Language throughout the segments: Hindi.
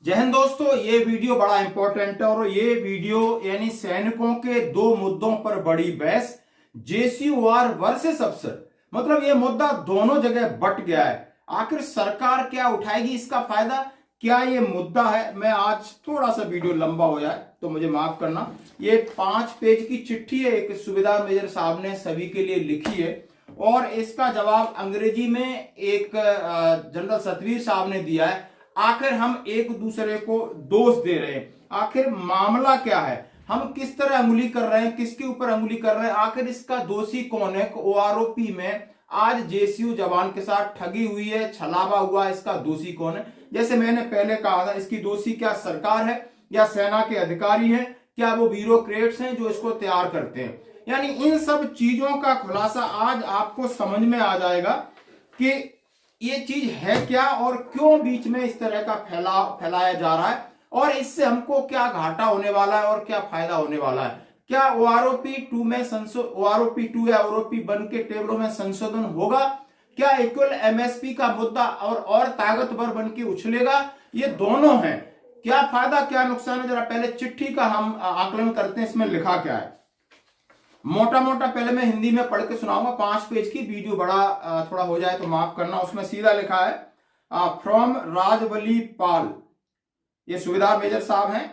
जय हिंद दोस्तों, ये वीडियो बड़ा इंपॉर्टेंट है और ये वीडियो यानी सैनिकों के दो मुद्दों पर बड़ी बहस, जेसीयू वार वर्सेस अफसर। मतलब ये मुद्दा दोनों जगह बट गया है। आखिर सरकार क्या उठाएगी इसका फायदा, क्या ये मुद्दा है। मैं आज थोड़ा सा वीडियो लंबा हो जाए तो मुझे माफ करना। ये 5 पेज की चिट्ठी है, एक सुविधा मेजर साहब ने सभी के लिए लिखी है और इसका जवाब अंग्रेजी में एक जनरल सतवीर साहब ने दिया है। आखिर हम एक दूसरे को दोष दे रहे हैं, आखिर मामला क्या है, हम किस तरह अंगुली कर रहे हैं, किसके ऊपर अंगुली कर रहे हैं, आखिर इसका दोषी कौन है। ओआरओपी में आज जेसीयू जवान के साथ ठगी हुई है, छलावा हुआ है, इसका दोषी कौन है। जैसे मैंने पहले कहा था, इसकी दोषी क्या सरकार है या सेना के अधिकारी हैं, क्या वो ब्यूरोक्रेट्स हैं जो इसको तैयार करते हैं। यानी इन सब चीजों का खुलासा आज आपको समझ में आ जाएगा कि ये चीज है क्या और क्यों बीच में इस तरह का फैलाया जा रहा है और इससे हमको क्या घाटा होने वाला है और क्या फायदा होने वाला है। क्या ओआरओपी 2 में ओआरओपी 2 या ओआरओपी 1 के टेबलों में संशोधन होगा, क्या इक्वल एमएसपी का मुद्दा और ताकतवर बन के उछलेगा। ये दोनों हैं, क्या फायदा क्या नुकसान है। जरा पहले चिट्ठी का हम आकलन करते हैं, इसमें लिखा क्या है। मोटा मोटा पहले मैं हिंदी में पढ़ के सुनाऊंगा, 5 पेज की वीडियो बड़ा थोड़ा हो जाए तो माफ करना। उसमें सीधा लिखा है फ्रॉम राजबली पाल, ये सुविधा मेजर साहब हैं।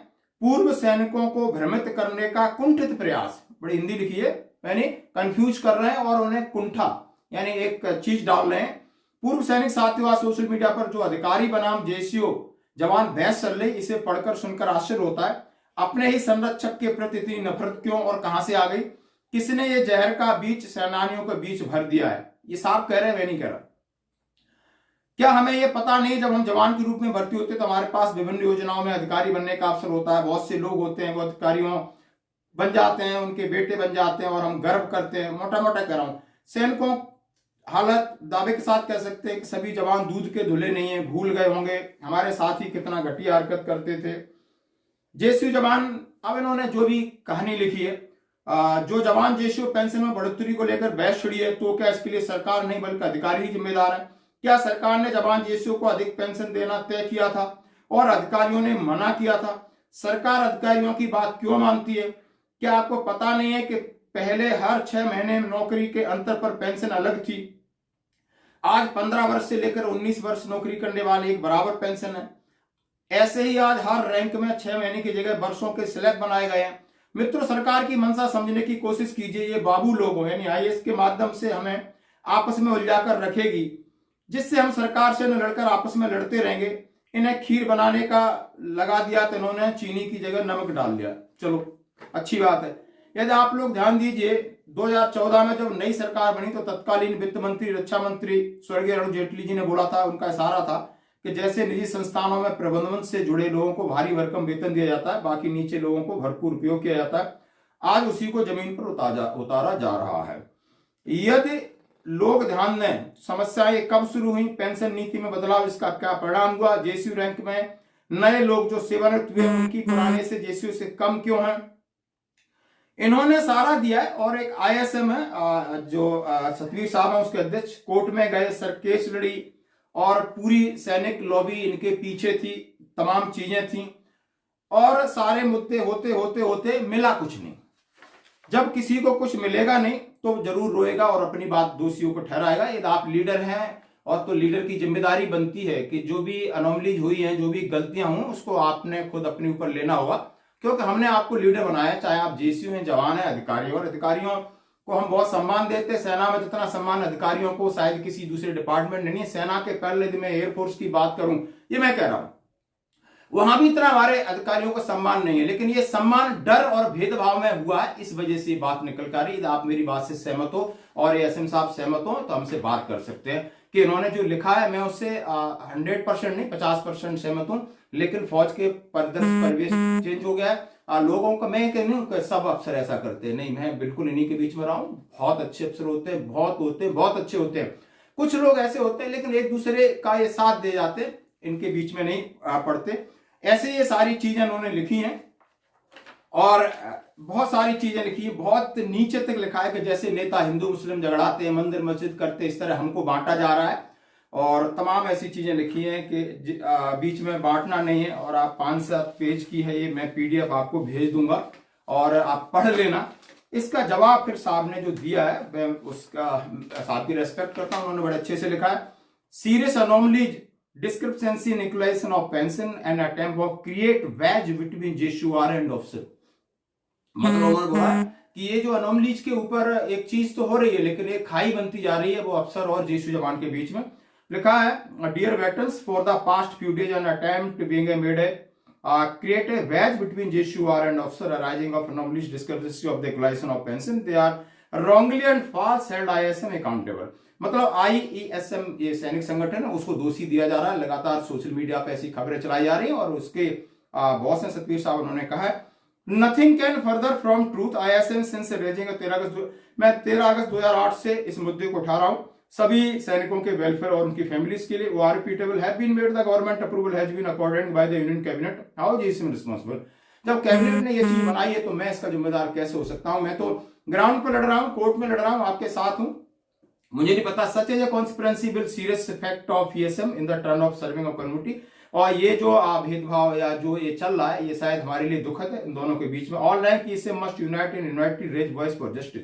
पूर्व सैनिकों को भ्रमित करने का कुंठित प्रयास, बड़ी हिंदी लिखी है, यानी कंफ्यूज कर रहे हैं और उन्हें कुंठा यानी एक चीज डाल रहे हैं। पूर्व सैनिक साथियों, सोशल मीडिया पर जो अधिकारी बनाम जेसीओ जवान बहस चल रही, इसे पढ़कर सुनकर आश्चर्य होता है। अपने ही संरक्षक के प्रति इतनी नफरत क्यों और कहां से आ गई। किसने ये जहर का बीच सेनानियों के बीच भर दिया है। ये साहब कह रहे हैं, मैं नहीं कह रहा। क्या हमें ये पता नहीं, जब हम जवान के रूप में भर्ती होते तो हमारे पास विभिन्न योजनाओं में अधिकारी बनने का अवसर होता है। बहुत से लोग होते हैं वो अधिकारियों बन जाते हैं, उनके बेटे बन जाते हैं और हम गर्व करते हैं। मोटा मोटा कह रहा हूं, सैनिकों हालत दावे के साथ कह सकते हैं कि सभी जवान दूध के धुले नहीं है, भूल गए होंगे हमारे साथी कितना घटिया हरकत करते थे। जेसीयू जवान, अब इन्होंने जो भी कहानी लिखी है, जो जवान जेसीयू पेंशन में बढ़ोतरी को लेकर बहस छिड़ी है, तो क्या इसके लिए सरकार नहीं बल्कि अधिकारी ही जिम्मेदार है। क्या सरकार ने जवान जेसीयू को अधिक पेंशन देना तय किया था और अधिकारियों ने मना किया था। सरकार अधिकारियों की बात क्यों मानती है। क्या आपको पता नहीं है कि पहले हर 6 महीने नौकरी के अंतर पर पेंशन अलग थी। आज 15 वर्ष से लेकर 19 वर्ष नौकरी करने वाले एक बराबर पेंशन है। ऐसे ही आज हर रैंक में 6 महीने की जगह वर्षों के स्लैब बनाए गए हैं। मित्रों, सरकार की मंशा समझने की कोशिश कीजिए। ये बाबू लोग यानी आईएएस के माध्यम से हमें आपस में उलझाकर रखेगी, जिससे हम सरकार से न लड़कर आपस में लड़ते रहेंगे। इन्हें खीर बनाने का लगा दिया तो इन्होंने चीनी की जगह नमक डाल दिया। चलो अच्छी बात है। यदि आप लोग ध्यान दीजिए, 2014 में जब नई सरकार बनी तो तत्कालीन वित्त मंत्री, रक्षा मंत्री स्वर्गीय अरुण जेटली जी ने बोला था, उनका इशारा था कि जैसे निजी संस्थानों में प्रबंधन से जुड़े लोगों को भारी भरकम वेतन दिया जाता है, बाकी नीचे लोगों को भरपूर उपयोग किया जाता है। आज उसी को जमीन पर उतारा जा रहा है। यदि लोग ध्यान दें, समस्याएं कब शुरू हुई, पेंशन नीति में बदलाव, इसका क्या परिणाम हुआ, जेसीयू रैंक में नए लोग जो सेवानिवृत्त हुए उनकी पुराने से जेसीयू से कम क्यों है, इन्होंने सारा दिया है। और एक आईएसएम है जो सतवीर साहब है, उसके अध्यक्ष कोर्ट में गए, सर केस लड़ी और पूरी सैनिक लॉबी इनके पीछे थी, तमाम चीजें थी और सारे मुद्दे होते होते होते मिला कुछ नहीं। जब किसी को कुछ मिलेगा नहीं तो जरूर रोएगा और अपनी बात दोषियों को ठहराएगा। यदि आप लीडर हैं और तो लीडर की जिम्मेदारी बनती है कि जो भी अनोमलीज हुई हैं, जो भी गलतियां हुई, उसको आपने खुद अपने ऊपर लेना होगा, क्योंकि हमने आपको लीडर बनाया। चाहे आप जेसीयू हैं, जवान हैं, अधिकारी, और अधिकारियों को हम बहुत सम्मान देते हैं। सेना में जितना सम्मान अधिकारियों को शायद किसी दूसरे डिपार्टमेंट में नहीं है। सेना के पहले यदि मैं एयरफोर्स की बात करूं, ये मैं कह रहा हूं, वहां भी इतना हमारे अधिकारियों को सम्मान नहीं है, लेकिन ये सम्मान डर और भेदभाव में हुआ है। इस वजह से बात निकल कर रही। आप मेरी बात से सहमत हो और एसएम साहब सहमत हो तो हमसे बात कर सकते हैं कि इन्होंने जो लिखा है, मैं उससे 100% नहीं 50% सहमत हूं। लेकिन फौज के परिवेश चेंज हो गया है। लोगों का मैं कह नहीं सब अफसर ऐसा करते हैं, नहीं, मैं बिल्कुल इन्हीं के बीच में रहा हूं। बहुत अच्छे अफसर होते हैं, बहुत अच्छे होते हैं। कुछ लोग ऐसे होते हैं लेकिन एक दूसरे का ये साथ दे जाते, इनके बीच में नहीं पड़ते। ऐसे ये सारी चीजें उन्होंने लिखी हैं और बहुत सारी चीजें लिखी है। बहुत नीचे तक लिखा है कि जैसे नेता हिंदू मुस्लिम झगड़ाते हैं, मंदिर मस्जिद करते, इस तरह हमको बांटा जा रहा है। और तमाम ऐसी चीजें लिखी हैं कि बीच में बांटना नहीं है। और आप 5-7 पेज की है ये, मैं पीडीएफ आपको भेज दूंगा और आप पढ़ लेना। इसका जवाब फिर साहब ने जो दिया है मैं उसका साहब की रेस्पेक्ट करता हूं, उन्होंने बड़े अच्छे से लिखा है। Serious anomalies, discrepancy in equalization of pension and attempt of create wedge between JSUR and officer। मतलब उन्होंने बोला कि ये जो अनोमलीज के ऊपर एक चीज तो हो रही है लेकिन एक खाई बनती जा रही है, वो अफसर और जेसू जवान के बीच में। लिखा है dear veterans, for the past few days an attempt being made a create a wedge between JSUR and officer arising of anomalies discrepancy of the equalization of pension, they are wrongly and false held ISM accountable। मतलब IESM ये सैनिक संगठन है उसको दोषी दिया जा रहा है। लगातार सोशल मीडिया पे ऐसी खबरें चलाई जा रही हैं और उसके बॉस हैं सतवीर साहब, उन्होंने कहा है nothing can further from truth ISM since raising 13 अगस्त 2008 से इस मुद्दे को उठा रहा हूं सभी सैनिकों के वेलफेयर और उनकी फैमिलीज के लिए। वो repeatable have been made, the government approval has been accorded by the union cabinet, how is it responsible. जब कैबिनेट ने ये चीज बनाई है तो मैं इसका जिम्मेदार कैसे हो सकता हूं। मैं तो ग्राउंड पर लड़ रहा हूं, कोर्ट में लड़ रहा हूं, आपके साथ हूं, मुझे नहीं पता सच है conspiracy will serious effect of ESM in the turn off serving of community. और ये जो भेदभाव या जो ये चल रहा है ये शायद हमारे लिए दुखद है इन दोनों के बीच में। ऑल रैंक इससे must unite in united raise voice for justice,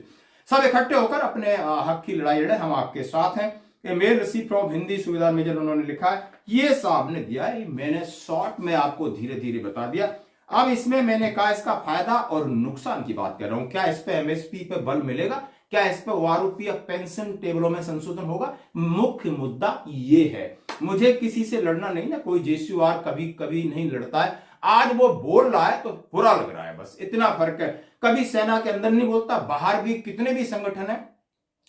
सब इकट्ठे होकर अपने हक की लड़ाई लड़े, हम आपके साथ हैं। ये मेल रिसीव फ्रॉम हिंदी सुविधा मेजर उन्होंने लिखा है, ये साहब ने दिया है, मैंने शॉर्ट में आपको धीरे धीरे बता दिया। अब इसमें मैंने कहा इसका फायदा और नुकसान की बात कर रहा हूं। क्या इस पे MSP पे बल मिलेगा, क्या इस पे OROP या पेंशन टेबलों में संशोधन होगा। मुख्य मुद्दा ये है, मुझे किसी से लड़ना नहीं ना, कोई JSUR कभी कभी नहीं लड़ता है, आज वो बोल रहा है तो बुरा लग रहा है, बस इतना फर्क है। कभी सेना के अंदर नहीं बोलता, बाहर भी कितने भी संगठन है,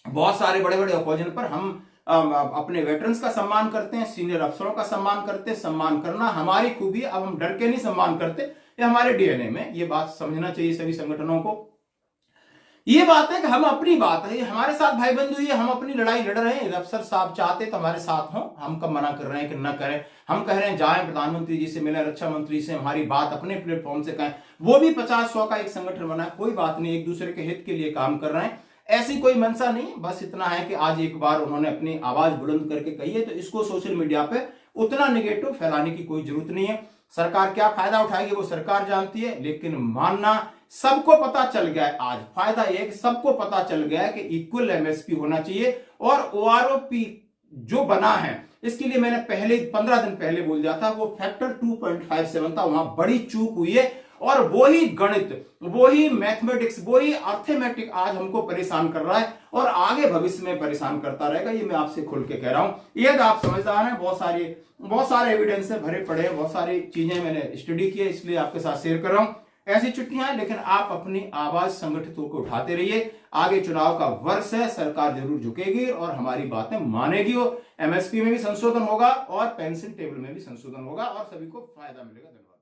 बहुत सारे बड़े बड़े ओकेजन पर हम अपने वेटरन्स का सम्मान करते हैं, सीनियर अफसरों का सम्मान करते हैं। सम्मान करना हमारी खूबी है, अब हम डर के नहीं सम्मान करते, ये हमारे DNA में। ये बात समझना चाहिए सभी संगठनों को। ये बात है कि हम अपनी बात है, हमारे साथ भाई बंधु ये हम अपनी लड़ाई लड़ रहे हैं। अफसर साहब चाहते तो हमारे साथ हों, हम कब मना कर रहे हैं कि न करें। हम कह रहे हैं जाएं प्रधानमंत्री जी से मिलें, रक्षा मंत्री से हमारी बात अपने प्लेटफॉर्म से कहें, वो भी 50-100 का एक संगठन बना है, कोई बात नहीं, एक दूसरे के हित के लिए काम कर रहे हैं, ऐसी कोई मंशा नहीं। बस इतना है कि आज एक बार उन्होंने अपनी आवाज बुलंद करके कही है तो इसको सोशल मीडिया पे उतना निगेटिव फैलाने की कोई जरूरत नहीं है। सरकार क्या फायदा उठाएगी वो सरकार जानती है, लेकिन मानना सबको पता चल गया है आज। फायदा यह है कि सबको पता चल गया है कि इक्वल MSP होना चाहिए। और OROP जो बना है इसके लिए मैंने पहले 15 दिन पहले बोल दिया था, वो फैक्टर 2.57 था, वहां बड़ी चूक हुई है। और वही गणित, वही मैथमेटिक्स, वही अर्थमेटिक आज हमको परेशान कर रहा है और आगे भविष्य में परेशान करता रहेगा। ये मैं आपसे खुल के कह रहा हूं। ये आप समझदार हैं, बहुत सारे एविडेंस है भरे पड़े हैं, बहुत सारी चीजें मैंने स्टडी की है, इसलिए आपके साथ शेयर कर रहा हूं। ऐसी छुट्टियां हैं, लेकिन आप अपनी आवाज संगठित होकर उठाते रहिए। आगे चुनाव का वर्ष है, सरकार जरूर झुकेगी और हमारी बातें मानेगी। और MSP में भी संशोधन होगा और पेंशन टेबल में भी संशोधन होगा और सभी को फायदा मिलेगा। धन्यवाद।